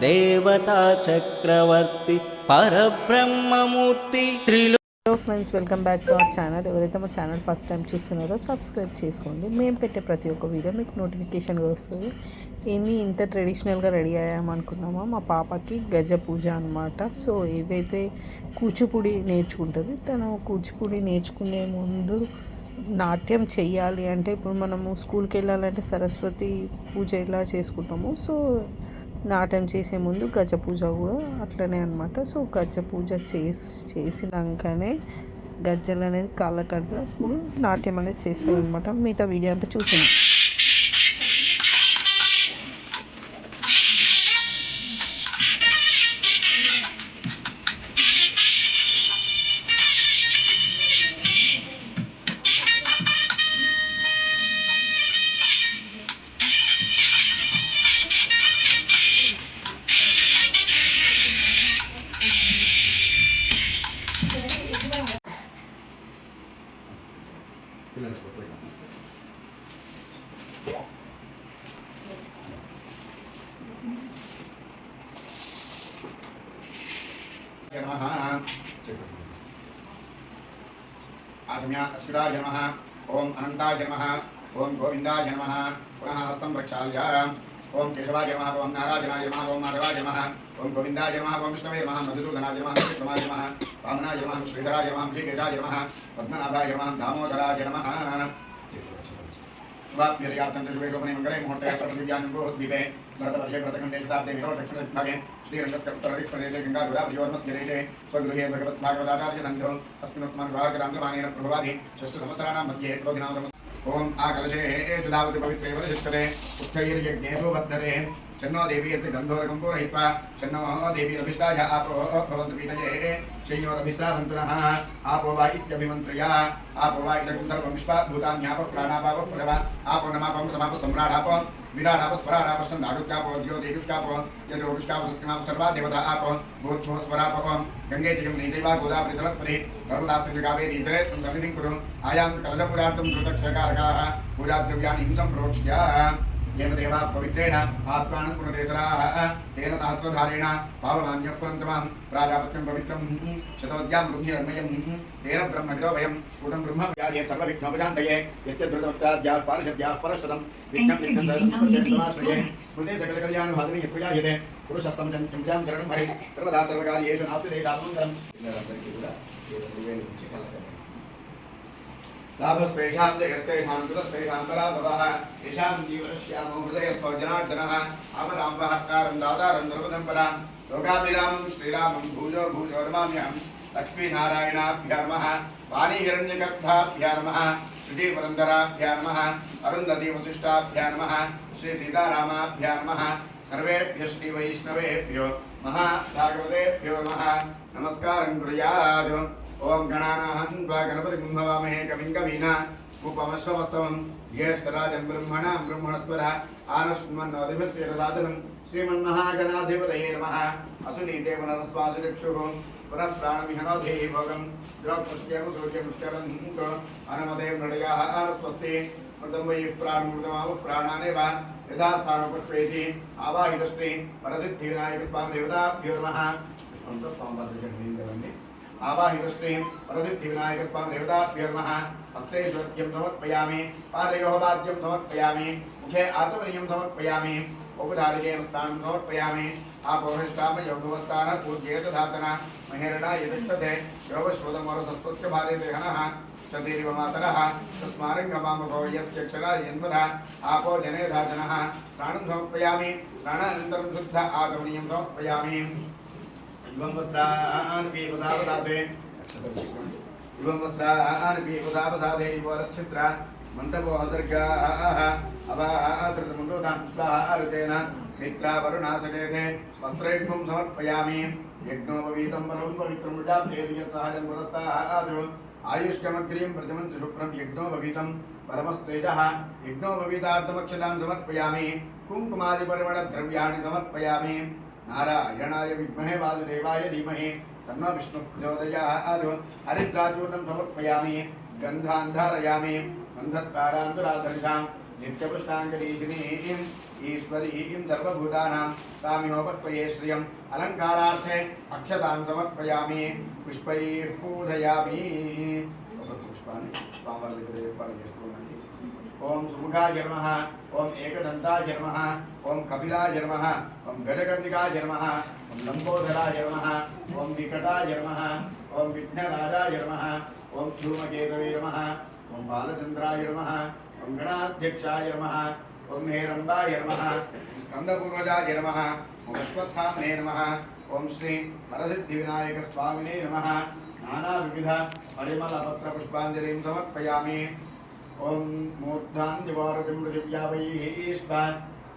దేవతా చక్రవర్తి పరబ్రహ్మమూర్తి త్రిలో. Hello friends, welcome back to our channel. ఎవరైతే మా ఛానల్ ఫస్ట్ టైం చూస్తున్నారో సబ్స్క్రైబ్ చేసుకోండి. మేము పెట్టే ప్రతి ఒక్క వీడియో మీకు నోటిఫికేషన్గా వస్తుంది. ఏంది ఇంత ట్రెడిషనల్గా రెడీ అయ్యామనుకున్నామా, మా పాపకి గజ పూజ అనమాట. సో ఏదైతే కూచిపూడి నేర్చుకుంటుంది, తను కూచిపూడి నేర్చుకునే ముందు నాట్యం చెయ్యాలి అంటే, ఇప్పుడు మనము స్కూల్కి వెళ్ళాలంటే సరస్వతి పూజ ఎలా చేసుకుంటాము, సో నాట్యం చేసే ముందు గజ పూజ కూడా అట్లనే అనమాట. సో గజ పూజ చేసినాకనే గజ్జలు అనేది కాళ్ళకప్పుడు నాట్యం అనేది చేస్తారు అనమాట. మిగతా వీడియో అంతా చూసింది. आसम्या अच्युताय नमः। ओम अनंताय नमः। ओम गोविंदाय नमः। पुनः हस्तं प्रक्षाल्य ओम केशवाय नमः। ओम नारायणाय नमः। ओम माधवाय नमः। ओम गोविंदाय नमः। ओम विष्णवे नमः। मधुसूदनाय नमः। विक्रमाय नमः। वामनाय नमः। श्रीधराय नमः। श्रीकेशाय नमः। पद्मनाभाय नमः। दामोदराय नमः। वाप्यर्यात्तंत्रिवेशोपने मंगले मुहूर्ते प्रतिव्यानुगोद्दीपे भरतवर्षे भरतखण्डे शताब्दे विरोधक्षणविभागे श्रीरङ्गस्य उत्तरदिक्प्रदेशे गङ्गाधुराब्धिवर्मध्यदेशे स्वगृहे भगवद्भागवताचार्यसन्निधौ अस्मिन्नुत्तमविभागराङ्गमानेन प्रभवादि षष्ठसंवत्सराणां मध्ये क्रोधिनां ओम आकलशे सुधावति पवित्रे वरशिष्टते उत्थैर्यज्ञेषु वर्धते शन्नो देवी गन्धोरकं पूरयित्वा शन्नो देवीरभिष्टाय आपो भवन्तु पीतये शय्योरभिस्रावन्तुनः आपो वा इत्यभिमन्त्र्या आपो वा इदं सर्वं विश्वाभूतान्यापो प्राणापापो प्रभव आपो नमापो प्रथमापो सम्राडापो विराडापो स्वराडापो स्कन्धाडुक्यापो ज्योतिषुष्कापो यजोषुष्कापो सत्यमापो सर्वा देवता आपो भूत्स्वस्वरापो गंगे च यमुने चैव गोदावरी सरस्वती नर्मदासिन्धु कावेरी जलेस्मिन् सन्निधिं कुरु आयां कलशपुरार्थं कृतक्षकारकाः पूजाद्रव्याणि हिंसं प्रोक्ष्य येन देवा पवित्रेण आत्मानं पुनरेसराः तेन सहस्रधारेण पावमान्यपुरन्तमं प्राजापत्यं पवित्रं शतोद्यां रुद्धिरन्मयं तेन ब्रह्मविदो वयं पूतं ब्रह्मव्याधे सर्वविघ्नोपशान्तये यस्य धृतवक्त्राद्याः पारिषद्याः परशतं विघ्नं विघ्नसमाश्रये स्मृते सकलकल्याणभागिनी यत्प्रजायते पुरुषस्तं चन्द्रं चरणं भरे सर्वदा सर्वकार्येषु नास्ति देशामङ्गलम् लाभस्वेषां जयस्तेषां कृतस्तेषां पराभवः येषां जीवनश्यामो हृदयस्थो जनार्दनः आपदाम्बहत्कारं दातारं सर्वदम्परां लोकाभिरामं श्रीरामं भूजो भूजो नमाम्यहं लक्ष्मीनारायणाभ्या नमः वाणीहिरण्यगर्भाभ्या नमः श्रीपुरन्दराभ्या नमः अरुन्धतीवसिष्ठाभ्या नमः श्रीसीतारामाभ्या नमः सर्वेभ्यो श्रीवैष्णवेभ्यो महाभागवतेभ्यो नमः नमस्कारं कुर्यात्। ओम गणानाहं त्वा गणपतिं भवामहे कविं कवीना उपमश्रवस्तवं ज्येष्ठराजं ब्रह्मणां ब्रह्मणस्पदः आनश्वन्नोदिभस्यरसादनं श्रीमन्महागणाधिपतये नमः। असुनीते मनस्पासुरिक्षुः पुनः प्राणमिहनोधे भोगं योगपुष्ट्यं सूर्यमुष्करन्तो अनुमते मृडयाः आनस्वस्ति मृतं वै प्राणमृतमावः प्राणानेव यथा स्थानोपक्वेति आवाहितश्री परसिद्धिविनायकस्वां देवताभ्यो नमः। आवाहितश्री परसिद्धिविनायकस्वां देवताभ्यो नमः। हस्ते ज्योत्यं समर्पयामि पादयोः वाद्यं समर्पयामि मुखे आत्मनियं समर्पयामि औपचारिकेन स्नानं समर्पयामि आपोहिष्टामयोगवस्थान पूज्येत धातना महेरणा यदिष्टते योगश्रोतमोरसस्तुत्य भारे देहनः शतीरिव मातरः तस्मारङ्गमामभव यस्यक्षरा यन्वनः आपो जने धाजनः स्नानं समर्पयामि स्नानानन्तरं शुद्ध आगमनीयं समर्पयामि इवं वस्त्रान् पीपसावसादे युवरच्छिद्रा मन्तपो हसर्गाः अवातृतमुण्डोतां स्वाहारुतेन मित्रावरुणासनेते वस्त्रैघ्नं समर्पयामि यज्ञोपवीतं परं पवित्रं वृजाभ्येर्यत्सहजं पुरस्तात् आयुष्कमग्रीं प्रतिमन्त्र शुभ्रं यज्ञोपवीतं परमस्तेजः यज्ञोपवीतार्थमक्षतां समर्पयामि कुङ्कुमादिपरिमलद्रव्याणि समर्पयामि नारायणाय विद्महे वासुदेवाय धीमहि तन्नो विष्णुः प्रचोदयात्। हरिद्राचूर्णं समर्पयामि गन्धान् धारयामि गन्धत्कारान्तराधरिषां नित्यपुष्टाङ्गरीशिनीं ईश्वरीं सर्वभूतानां तामिनोपस्पये श्रियम् अलङ्कारार्थे अक्षतां समर्पयामि पुष्पैः पूजयामि पुष्पाणि ओम सुमुखाय नमः ओम एकदन्ताय नमः ओम कपिलाय नमः ओम गजकर्णिकाय नमः ओम लंबोदराय नमः ओम विकटाय नमः ओम विघ्नराजाय नमः ओम धूमकेतवे नमः ओम बालचंद्राय नमः ओम गणाध्यक्षाय नमः ओम हेरंबाय नमः स्कंदपूर्वजाय नमः ओम अश्वत्थामने नमः ओम श्री वरसिद्धिविनायक स्वामिने नमः नानाविध परिमलपत्र पुष्पांजलिं समर्पयामि ओम मूर्धान्यवारतिं पृथिव्यावैश्वा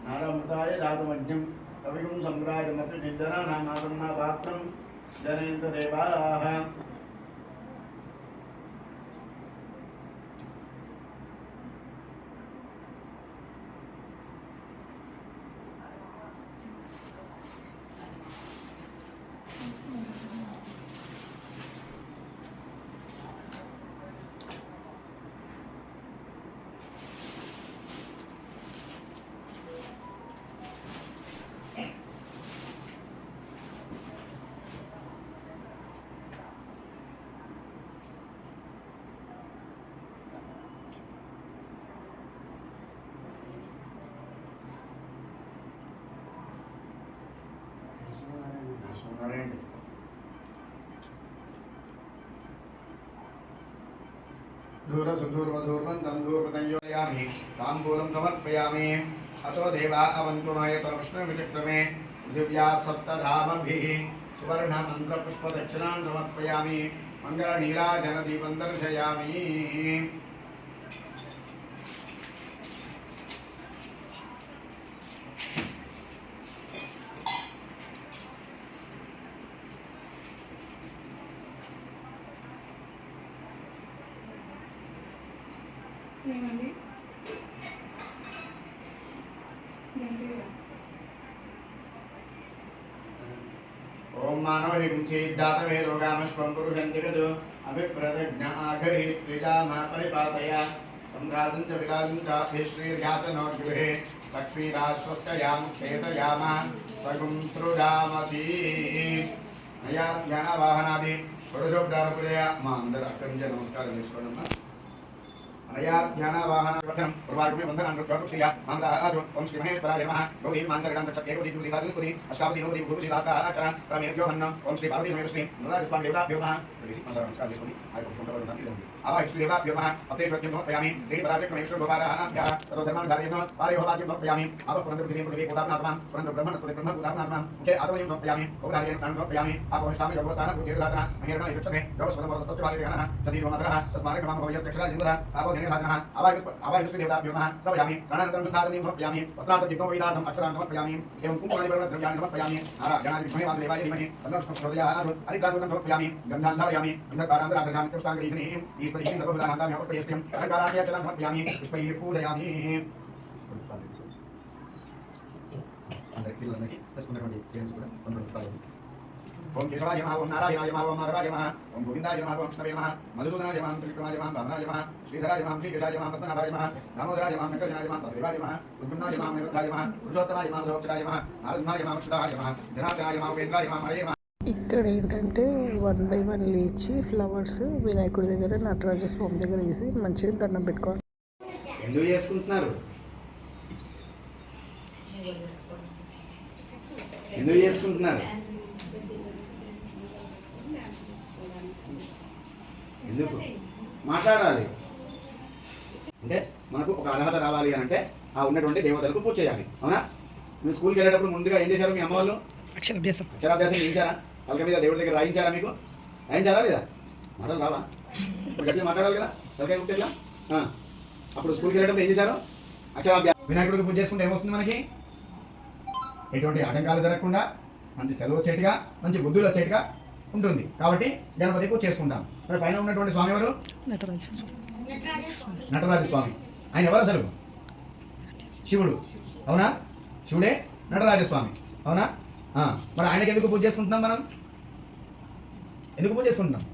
नारमृताय जातमज्ञं कविं सम्राजमति सिद्धनानामासन्नापात्रं जनेन्द्रदेवाः दूरसुदूर्वधूर्वन्तन्दूर्वतयोयामि ताम्बूलं समर्पयामि अतो देवा अवन्तु नयत विष्णुविचक्रमे पृथिव्याः सप्तधामभिः सुवर्णमन्त्रपुष्पदक्षिणां समर्पयामि मङ्गलनीराजनदीपं दर्शयामि ओम मानव हिंसी जातवे रोगामश्वं पुरुषं जगदो अभिप्रतिज्ञा आघरि त्रिजामा परिपातया संघातं च विराजं च अभिश्रीर्यातनोर्गृहे लक्ष्मीराश्वस्यां क्षेतयामा सगुं सृजामति नया ज्ञानवाहनादि पुरुषोपचारपुरया मां अंदर अక్కడి నుంచి నమస్కారం చేసుకోండి अनया ध्यानवाहनवठं प्रवाग्मे वन्दनानुग्रहपुष्या मामलादो ओम श्री महेश्वराय नमः गौरी मांसरगणं चक्केवदी दुलिसादिपुरी अष्टावधिनोदी भूषिताकाचर प्रमेयोहन्न ओम श्री पार्वती महेश्वरी नराजस्वामी देवताभ्यो नमः नमस्कार చేసుకోండి आय पुष्पं आवाय श्री देवताभ्यो नमः अतेश्वरं समर्पयामि रेणि पदार्थमेश्वर गोपालः ततो धर्मं धारयेन पारयोभाग्यं समर्पयामि आप पुरन्दर पृथिवीं पृथिवी कोदापनात्मां पुरन्दर ब्रह्मणस्पति ब्रह्म कोदापनात्मां के आत्मयं समर्पयामि ओदार्यं स्नानं समर्पयामि आपोष्टामि योगस्थानं पूज्यराधना महेरणा इच्छते योगस्वतमरसस्तस्य वारिगणः सतीरोमधरः तस्मारकमां भवयस्तक्षराजिन्द्रः आपोधने साधनः आवायुष्टि देवताभ्यो नमः समर्पयामि स्नानानन्तरं साधनीं समर्पयामि वस्त्रार्थं जिह्मोपवीतार्थम् अक्षरान् समर्पयामि एवं कुङ्कुमादिवर्णद्रव्याणि समर्पयामि नारायणाय विद्महे वासुदेवाय धीमहि तन्नः प्रचोदयात् हरिद्रासुतं समर्पयामि गन्धान् धारयामि गन्धकारान्तराग्रहान् कृष्णाङ्गरीषणीं ईश्वरीं सर्वभूतानां प्रयस्यं अलङ्काराण्यचलं समर्पयामि पुष्पैः पूजयामि ओम केशवाय नमः ओम नारायणाय नमः ओम माधवाय नमः ओम गोविंदाय नमः ओम विष्णवे नमः मधुसूदनाय नमः त्रिविक्रमाय नमः वामनाय नमः श्रीधराय नमः श्रीकेशाय नमः पद्मनाभाय नमः दामोदराय नमः नकलजनाय नमः वासुदेवाय नमः उद्युम्नाय नमः निरुद्धाय नमः पुरुषोत्तमाय नमः मधोक्षराय नमः नारदनाय नमः अक्षराय नमः जनार्दनाय नमः उपेन्द्राय नमः हरे नमः ఇక్కడ ఏంటంటే 1 బై 1 లేచి ఫ్లవర్స్ వినాయకుడి దగ్గర నటరాజ స్వామి దగ్గర వేసి మంచిగా దండం పెట్టుకోవాలి. ఎందుకు చేసుకుంటున్నారు ఎందుకు మాట్లాడాలి అంటే మనకు ఒక అర్హత రావాలి అని అంటే ఆ ఉన్నటువంటి దేవతలకు పూజ చేయాలి. అవునా? మీరు స్కూల్కి వెళ్ళేటప్పుడు ముందుగా ఏం చేశారు? మీ అమ్మ వాళ్ళు అక్షరాభ్యాసం చేయించారా? తలక మీద దేవుడి దగ్గర రాయించారా? మీకు రాయించారా లేదా? మాటలు రావా? గట్టిగా మాట్లాడాలి కదా, తలకాయ కుట్టేలా. అప్పుడు స్కూల్కి వెళ్ళేటప్పుడు ఏం చేశారు? అక్షరాభ్యాసం. వినాయకుడికి పూజ చేసుకుంటే ఏమొస్తుంది మనకి? ఎటువంటి ఆటంకాలు జరగకుండా మంచి చదువు వచ్చేట్టుగా, మంచి బుద్ధులు వచ్చేట్టుగా ఉంటుంది. కాబట్టి గణపతి పూజ చేసుకుంటాం. మరి పైన ఉన్నటువంటి స్వామి ఎవరు? నటరాజ స్వామి. ఆయన ఎవరు అసలు? శివుడు. అవునా? శివుడే నటరాజ స్వామి. అవునా? మరి ఆయనకి ఎందుకు పూజ చేసుకుంటున్నాం? మనం ఎందుకు పూజ చేసుకుంటున్నాం?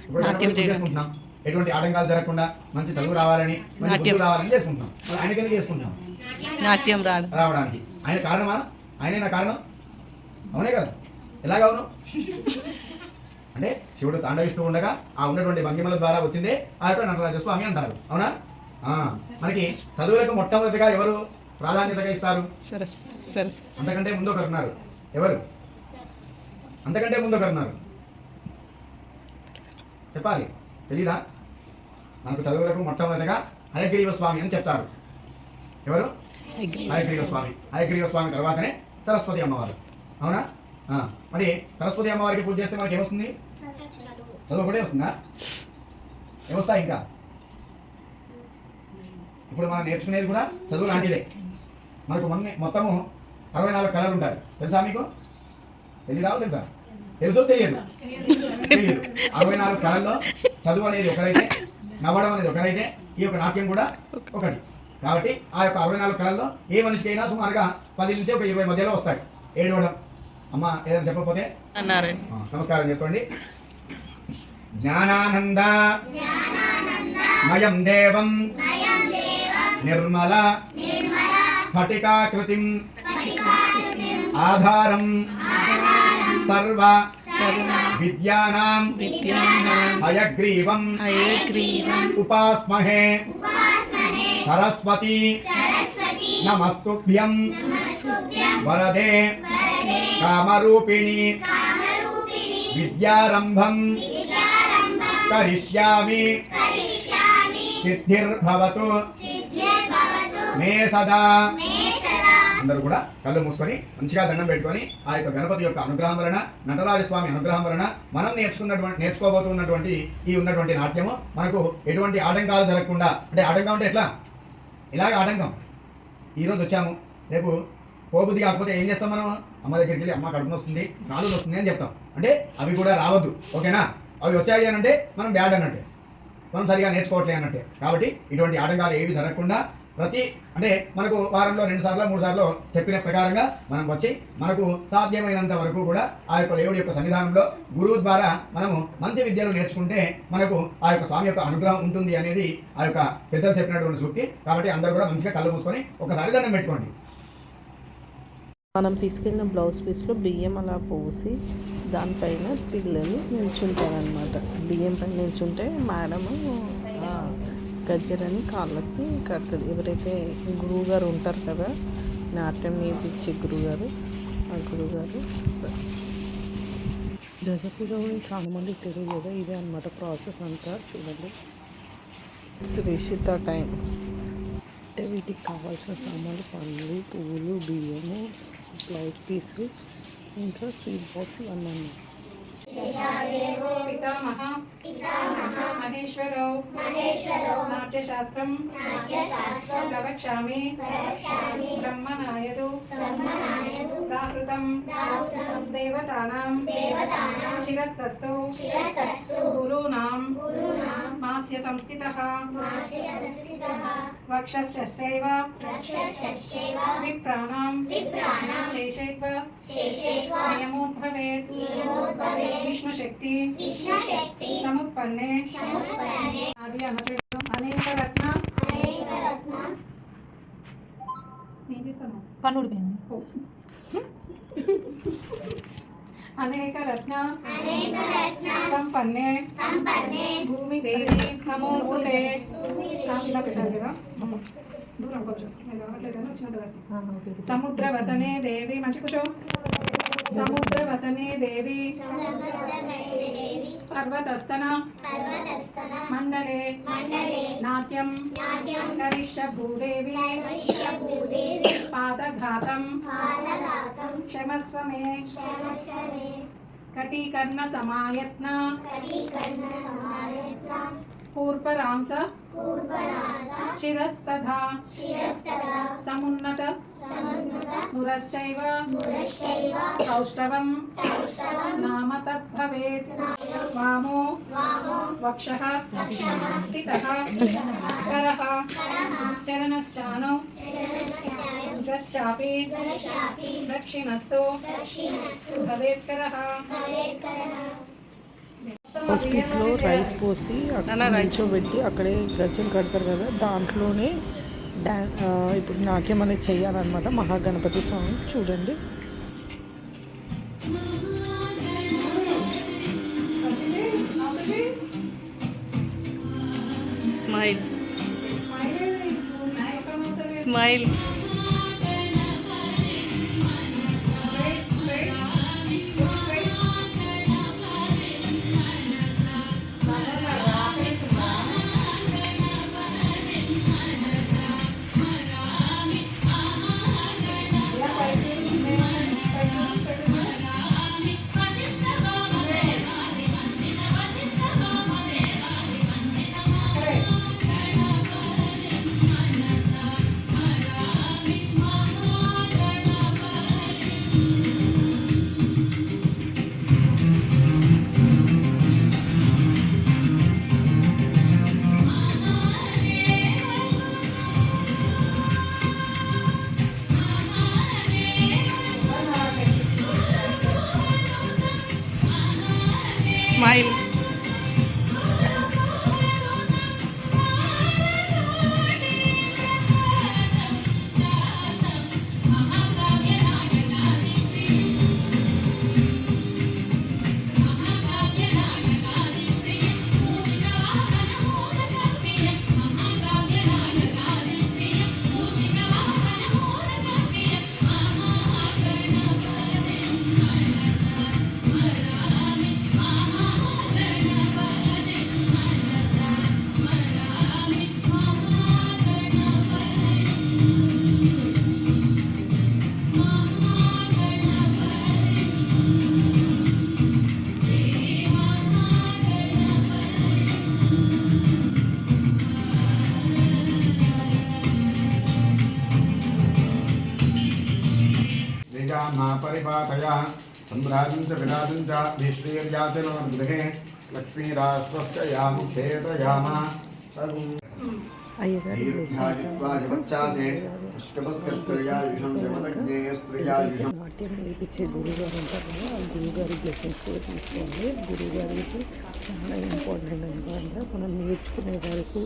ఇప్పుడు పూజ చేసుకుంటున్నాం ఎటువంటి ఆటంకాలు జరగకుండా, మంచి చదువు రావాలని, మంచి బుద్ధులు రావాలని చేసుకుంటున్నాం. మరి ఆయనకి ఎందుకు చేసుకుంటున్నాం? నాట్యం రావడానికి ఆయన కారణమా? ఆయనే నా కారణం, అవునే కదా? ఎలాగ అవును అంటే శివుడు తాండవిస్తూ ఉండగా ఆ ఉన్నటువంటి భంగిమల ద్వారా వచ్చిందే ఆ యొక్క నటరాజ స్వామి అంటారు, అవునా? మనకి చదువులకు మొట్టమొదటిగా ఎవరు ప్రాధాన్యతగా ఇస్తారు? అంతకంటే ముందు ఒకరు ఉన్నారు. ఎవరు? అంతకంటే ముందు ఒకరు ఉన్నారు, చెప్పాలి, తెలీదా? మనకు చదువులకు మొట్టమొదటిగా హయగ్రీవ స్వామి అని చెప్తారు. ఎవరు? హయగ్రీవ స్వామి. హయగ్రీవ స్వామి తర్వాతనే సరస్వతి అమ్మవారు, అవునా? మరి సరస్వతి అమ్మవారికి పూజ చేస్తే మనకి ఏమొస్తుంది? చదువు ఒకటే వస్తుందా? ఏమొస్తాయి ఇంకా? ఇప్పుడు మనం నేర్చుకునేది కూడా చదువు లాంటిదే. మనకు మొత్తము 64 కళలు ఉంటాయి, తెలుసా మీకు? తెలియదా? తెలుసా? తెలుసో తెలియదు? తెలియదు. 64 కళల్లో చదువు అనేది ఒకరైతే, నవ్వడం అనేది ఒకరైతే, ఈ యొక్క నాట్యం కూడా ఒకటి. కాబట్టి ఆ యొక్క 64 కళల్లో ఏ మనిషికి అయినా సుమారుగా 10 నుంచి ఒక 20 మధ్యలో వస్తాయి. ఏడవడం, అమ్మ ఏదైనా చెప్పకపోతే నమస్కారం చేసుకోండి. జ్ఞానానంద మయం దేవం నిర్మల స్ఫటికాకృతిం ఆధారం సర్వ విద్యానాం హయగ్రీవం ఉపాస్మహే సరస్వతి నమస్తుభ్యం వరదే కామరూపిణి విద్యారంభం కరిష్యామి సిద్ధిర్భవతు మే సదా. అందరూ కూడా కళ్ళు మూసుకొని మంచిగా దండం పెట్టుకొని ఆ యొక్క గణపతి యొక్క అనుగ్రహం వలన, నటరాజస్వామి అనుగ్రహం వలన మనం నేర్చుకోబోతున్నటువంటి ఈ ఉన్నటువంటి నాట్యము మనకు ఎటువంటి ఆటంకాలు జరగకుండా, అంటే ఆటంకం అంటే ఎట్లా? ఇలాగ ఆటంకం. ఈరోజు వచ్చాము, రేపు పోబుద్ది కాకపోతే ఏం చేస్తాం మనం? అమ్మ దగ్గరికి వెళ్ళి అమ్మ కడుపున వస్తుంది, కాలు వస్తుంది అని చెప్తాం. అంటే అవి కూడా రావద్దు, ఓకేనా? అవి వచ్చాయి అని అంటే మనం బ్యాడ్ అన్నట్టే, మనం సరిగా నేర్చుకోవట్లే అన్నట్టే. కాబట్టి ఇటువంటి ఆటంకాలు ఏవి జరగకుండా అంటే మనకు వారంలో 2 సార్లు 3 సార్లు చెప్పిన ప్రకారంగా మనం వచ్చి మనకు సాధ్యమైనంత వరకు కూడా ఆ యొక్క దేవుడి యొక్క సన్నిధానంలో గురువు ద్వారా మనము మంచి విద్యలు నేర్చుకుంటే మనకు ఆ యొక్క స్వామి యొక్క అనుగ్రహం ఉంటుంది అనేది ఆ యొక్క పెద్దలు చెప్పినటువంటి సూక్తి. కాబట్టి అందరూ కూడా మంచిగా కళ్ళు మూసుకొని ఒకసారి దండం పెట్టుకోండి. మనం తీసుకెళ్ళిన బ్లౌజ్ పీస్లో బియ్యం అలా పోసి దానిపైన పిల్లలు నిల్చుంటారనమాట. బియ్యం పైన నిల్చుంటే మేడము గజ్జరని కాళ్ళకి కడుతుంది. ఎవరైతే గురువుగారు ఉంటారు కదా, నాట్యం నేర్పించే గురువుగారు, ఆ గురువుగారు గజపూజ గురించి చాలామందికి తెలియదు కదా, ఇదే అనమాట ప్రాసెస్ అంతా. చూడండి, శ్రీషిత టైం అంటే వీటికి కావాల్సిన సామాన్లు పళ్ళు, పువ్వులు, బియ్యము, బ్లౌజ్ పీసు, ఇంకా స్వీట్ బాక్స్ ఇవన్నీ అన్నీ. పితామహ మహేశ్వరౌ నాట్యశాస్త్రం ప్రవక్ష్యామి బ్రహ్మనాయదు దాహృతం దేవతానాం శిరస్తస్తు గురూణాం మాస్య సంస్థితః వక్షశ్చైవ విప్రాణాం శేషేత్వ నియమోద్భవేత్ విష్ణు శక్తి సముత్పన్నే ఆది అనపేరు అనేక రత్న ఏం చేస్తాను పన్నుడు అనేక రత్న సంపన్నే భూమి దేవి నమోస్తుతే. ఇలా పెట్టాలి కదా, దూరం కొంచెం వచ్చినట్టు. సముద్ర వసనే దేవి, మంచి కూర్చో. సముద్ర వసనే దేవి పర్వతస్తన మండలే నాట్యం కరిష్య భూదేవి పాదఘాతం క్షమస్వ మే కటీకర్ణ సమాయత్న కూర్పరాంస శిరస్తథా సమున్నత నురశ్చైవ కౌష్టవం నామ తద్భవేత్. వామో వక్షః స్థితః కరః చరణశ్చానౌ ఉదశ్చాపి దక్షిణస్థో భవేత్కరః. బ్లౌజ్ పీస్లో రైస్ పోసి అక్కడ నిల్చోబెట్టి అక్కడే గజ్జలు కడతారు కదా, దాంట్లోనే ఇప్పుడు నాట్యం అనేది చేయాలన్నమాట మహాగణపతి సాంగ్ చూడండి. స్మైల్ స్మైల్ స్మైల్ परिपातया सम्भ्राजं च विराजं च भीष्मीर्याचनगृहे लक्ष्मीराष्ट्रस्य मुखेतयामा అయ్యగారి నాట్యం నేర్పించే గురువుగారు ఉంటారు కదా, ఆ గురువుగారి బ్లెస్సింగ్స్ కూడా తీసుకోండి. గురువుగారికి చాలా ఇంపార్టెంట్ అనమాట. మనం నేర్చుకునే వరకు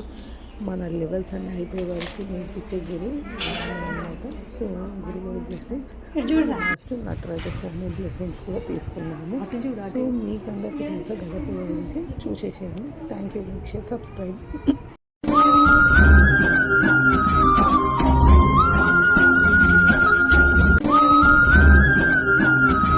మన లెవెల్స్ అన్నీ అయిపోయే వరకు నేర్పించే గురువు అనమాట. సో గురువుగారి బ్లెస్సింగ్స్ లాస్ట్ నటరాజ స్వామి బ్లెస్సింగ్స్ కూడా తీసుకున్నాము. సో మీకు అందరికీ తెలుసా గణపతి గురించి చూసేసాను. Thank you. సబ్స్క్రైబ్.